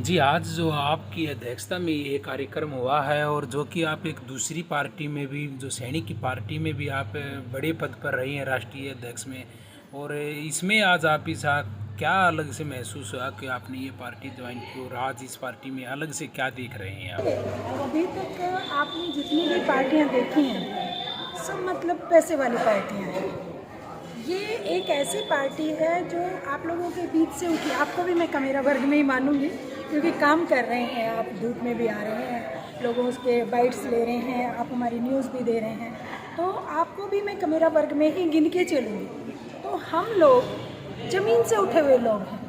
जी, आज जो आपकी अध्यक्षता में ये कार्यक्रम हुआ है और जो कि आप एक दूसरी पार्टी में भी, जो सैनिक की पार्टी में भी आप बड़े पद पर रही हैं, राष्ट्रीय अध्यक्ष में, और इसमें आज आप इस क्या अलग से महसूस हुआ कि आपने ये पार्टी ज्वाइन की और आज इस पार्टी में अलग से क्या देख रहे हैं आप? अभी तक आपने जितनी भी पार्टियां देखी हैं सब मतलब पैसे वाली पार्टियां हैं। ये एक ऐसी पार्टी है जो आप लोगों के बीच से उठी। आपको भी मैं कमेरा वर्ग में ही मानूंगी क्योंकि काम कर रहे हैं, आप धूप में भी आ रहे हैं, लोगों उसके बाइट्स ले रहे हैं, आप हमारी न्यूज़ भी दे रहे हैं, तो आपको भी मैं कमेरा वर्ग में ही गिन के चलूँगी। तो हम लोग ज़मीन से उठे हुए लोग हैं।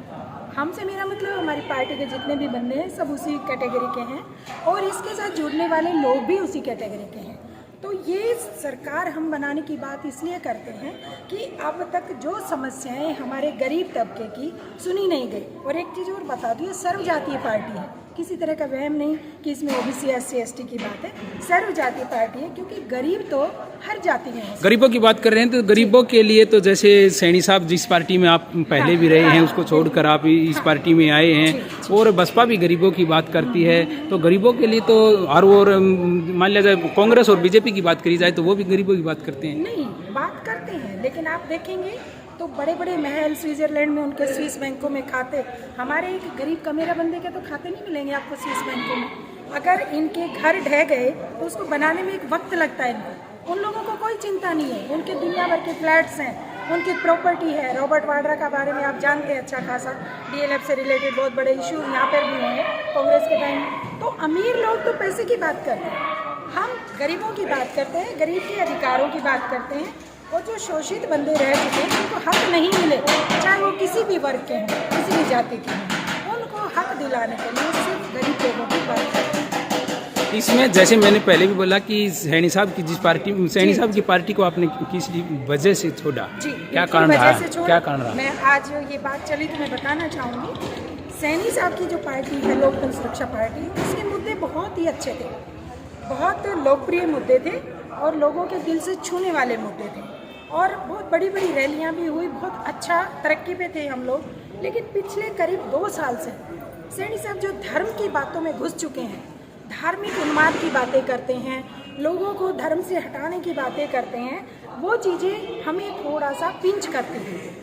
हमसे मेरा मतलब हमारी पार्टी के जितने भी बंदे हैं सब उसी कैटेगरी के हैं और इसके साथ जुड़ने वाले लोग भी उसी कैटेगरी के हैं। तो ये सरकार हम बनाने की बात इसलिए करते हैं कि अब तक जो समस्याएं हमारे गरीब तबके की सुनी नहीं गई। और एक चीज़ और बता दूँ, ये सर्वजातीय पार्टी है, किसी तरह का वहम नहीं कि इसमें ओबीसी SC ST की बात है। सर्वजातीय पार्टी है क्योंकि गरीब तो हर जाति में है। गरीबों की बात कर रहे हैं तो गरीबों के लिए तो जैसे सैनी साहब जिस पार्टी में आप पहले भी रहे हैं उसको छोड़कर आप इस पार्टी में आए हैं, और बसपा भी गरीबों की बात करती है, तो गरीबों के लिए तो और मान लिया जाए कांग्रेस और बीजेपी की बात करी जाए तो वो भी गरीबों की बात करते हैं। नहीं, बात करते हैं, लेकिन आप देखेंगे तो बड़े बड़े महल स्विट्जरलैंड में उनके स्विस बैंकों में खाते, हमारे एक गरीब कमेरा बंदे के तो खाते नहीं मिलेंगे आपको स्विस बैंकों में। अगर इनके घर ढह गए तो उसको बनाने में एक वक्त लगता है इनको। उन लोगों को कोई चिंता नहीं है, उनके दुनिया भर के फ्लैट्स हैं, उनकी प्रॉपर्टी है। रॉबर्ट वाड्रा का बारे में आप जानते हैं अच्छा खासा, DLF से रिलेटेड बहुत बड़े इशू यहाँ पर भी हुए हैं कांग्रेस के टाइम। तो अमीर लोग तो पैसे की बात करते हैं, हम गरीबों की बात करते हैं, गरीब के अधिकारों की बात करते हैं। और जो शोषित बंदे रह चुके हैं उनको हक नहीं मिले, चाहे वो किसी भी वर्ग के हों, किसी भी जाति के हों, उनको हक दिलाने के लिए सिर्फ गरीब लोगों की बात करते हैं। इसमें जैसे मैंने पहले भी बोला कि सैनी साहब की सैनी साहब की पार्टी को आपने किस वजह से छोड़ा, क्या कारण रहा, क्या कारण रहा? मैं आज ये बात चली तो मैं बताना चाहूँगी, सैनी साहब की जो पार्टी है लोकतंत्र सुरक्षा पार्टी, उसके मुद्दे बहुत ही अच्छे थे, बहुत लोकप्रिय मुद्दे थे और लोगों के दिल से छूने वाले मुद्दे थे और बहुत बड़ी बड़ी रैलियां भी हुई, बहुत अच्छा तरक्की पे थे हम लोग। लेकिन पिछले करीब 2 साल से सैनी साहब जो धर्म की बातों में घुस चुके हैं, धार्मिक उन्माद की बातें करते हैं, लोगों को धर्म से हटाने की बातें करते हैं, वो चीज़ें हमें थोड़ा सा पिंच करती हैं।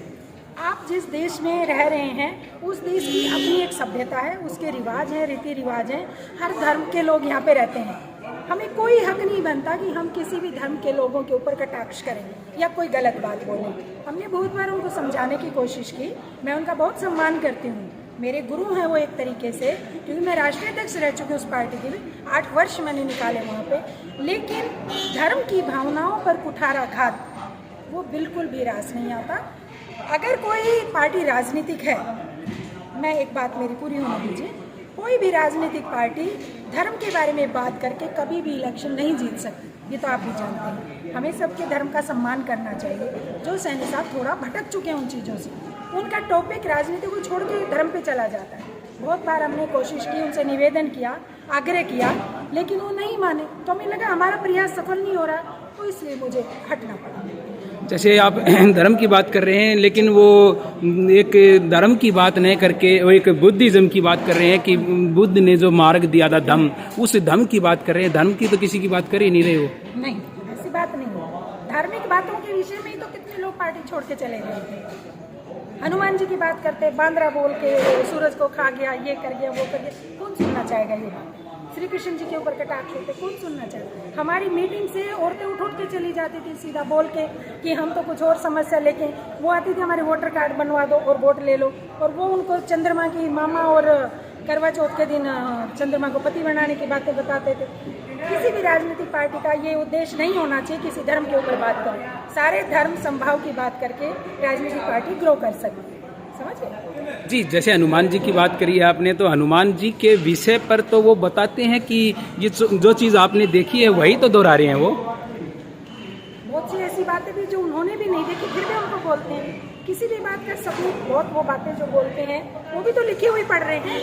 आप जिस देश में रह रहे हैं उस देश की अपनी एक सभ्यता है, उसके रिवाज हैं, रीति रिवाज हैं, हर धर्म के लोग यहाँ पे रहते हैं। हमें कोई हक नहीं बनता कि हम किसी भी धर्म के लोगों के ऊपर कटाक्ष करें या कोई गलत बात बोलें। हमने बहुत बार उनको समझाने की कोशिश की, मैं उनका बहुत सम्मान करती हूँ, मेरे गुरु हैं वो एक तरीके से, क्योंकि मैं राष्ट्रीय अध्यक्ष रह चुकी हूँ उस पार्टी की भी, 8 वर्ष मैंने निकाले वहाँ पे। लेकिन धर्म की भावनाओं पर कुठाराघात वो बिल्कुल भी रास नहीं आता। अगर कोई पार्टी राजनीतिक है, मैं एक बात मेरी पूरी होने दीजिए, कोई भी राजनीतिक पार्टी धर्म के बारे में बात करके कभी भी इलेक्शन नहीं जीत सकती, ये तो आप भी जानते हैं। हमें सबके धर्म का सम्मान करना चाहिए। जो सैनी साहब थोड़ा भटक चुके हैं उन चीज़ों से, उनका टॉपिक राजनीति को छोड़ के धर्म पे चला जाता है। बहुत बार हमने कोशिश की, उनसे निवेदन किया, आग्रह किया, लेकिन वो नहीं माने, तो हमें लगा हमारा प्रयास सफल नहीं हो रहा, तो इसलिए मुझे हटना पड़ा। जैसे आप धर्म की बात कर रहे हैं, लेकिन वो एक धर्म की बात नहीं करके वो एक बुद्धिज्म की बात कर रहे हैं कि बुद्ध ने जो मार्ग दिया था धम्म, उस धम्म की बात कर रहे हैं। धर्म की तो किसी की बात कर ही नहीं रहे हो। नहीं, ऐसी बात नहीं है। धार्मिक बातों के विषय में ही तो कितने लोग पार्टी छोड़ के चले गए थे। हनुमान जी की बात करते, बांद्रा बोल के सूरज को खा गया, ये कर गया, वो कर गया, कौन सुनना चाहेगा ये बात? श्री कृष्ण जी के ऊपर कटाक्ष होते, कौन सुनना चाहेगा? हमारी मीटिंग से औरतें उठ के चली जाती थी सीधा बोल के कि हम तो कुछ और समस्या लेके, वो आती थी हमारे वोटर कार्ड बनवा दो और वोट ले लो, और वो उनको चंद्रमा की मामा और करवा चौथ के दिन चंद्रमा को पति बनाने की बातें बताते थे। किसी भी राजनीतिक पार्टी का ये उद्देश्य नहीं होना चाहिए किसी धर्म के ऊपर बात करें। सारे धर्म संभाव की बात करके राजनीतिक पार्टी ग्रो कर सकती है, समझिए। जी, जैसे हनुमान जी की बात करी है आपने, तो हनुमान जी के विषय पर तो वो बताते हैं कि ये जो चीज़ आपने देखी है वही तो दोहरा रहे हैं वो। बहुत सी ऐसी बातें भी जो उन्होंने भी नहीं देखी फिर भी उनको बोलते हैं किसी भी बात का सबूत, बहुत वो बातें जो बोलते हैं वो भी तो लिखी हुई पढ़ रहे हैं,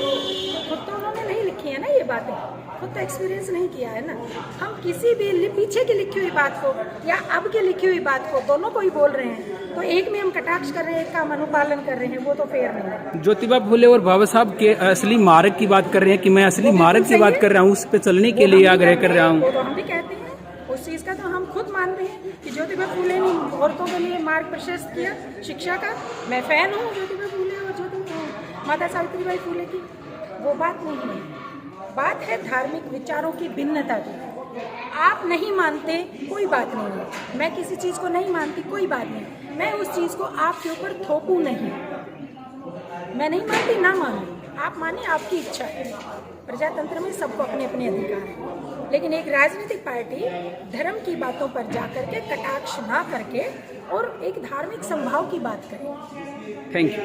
खुद तो उन्होंने नहीं लिखी है ना ये बातें, खुद तो एक्सपीरियंस नहीं किया है ना। हम किसी भी पीछे की लिखी हुई बात को या अब की लिखी हुई बात को, दोनों को ही बोल रहे हैं, तो एक में हम कटाक्ष कर रहे हैं, एक का हम अनुपालन कर रहे हैं, वो तो फेयर नहीं है। ज्योतिबा फुले और बाबा साहब के असली मार्ग की बात कर रहे हैं कि मैं असली मार्ग की बात कर रहा हूँ, उस पर चलने के लिए आग्रह कर रहा हूँ। वो तो हम भी कहते हैं, उस चीज़ का तो हम खुद मानते हैं कि ज्योतिबा फुले ने औरतों के लिए मार्ग प्रशस्त किया शिक्षा का। मैं फैन हूँ ज्योतिबा फुले और माता सावित्रीबाई फुले की, वो बात नहीं है। बात है धार्मिक विचारों की भिन्नता की। आप नहीं मानते कोई बात नहीं है, मैं किसी चीज़ को नहीं मानती कोई बात नहीं, मैं उस चीज़ को आपके ऊपर थोपूं नहीं। मैं नहीं मानती ना मानूं, आप मानिए, आपकी इच्छा है। प्रजातंत्र में सबको अपने अपने अधिकार हैं, लेकिन एक राजनीतिक पार्टी धर्म की बातों पर जाकर के कटाक्ष ना करके और एक धार्मिक संभाव की बात करे। Thank you.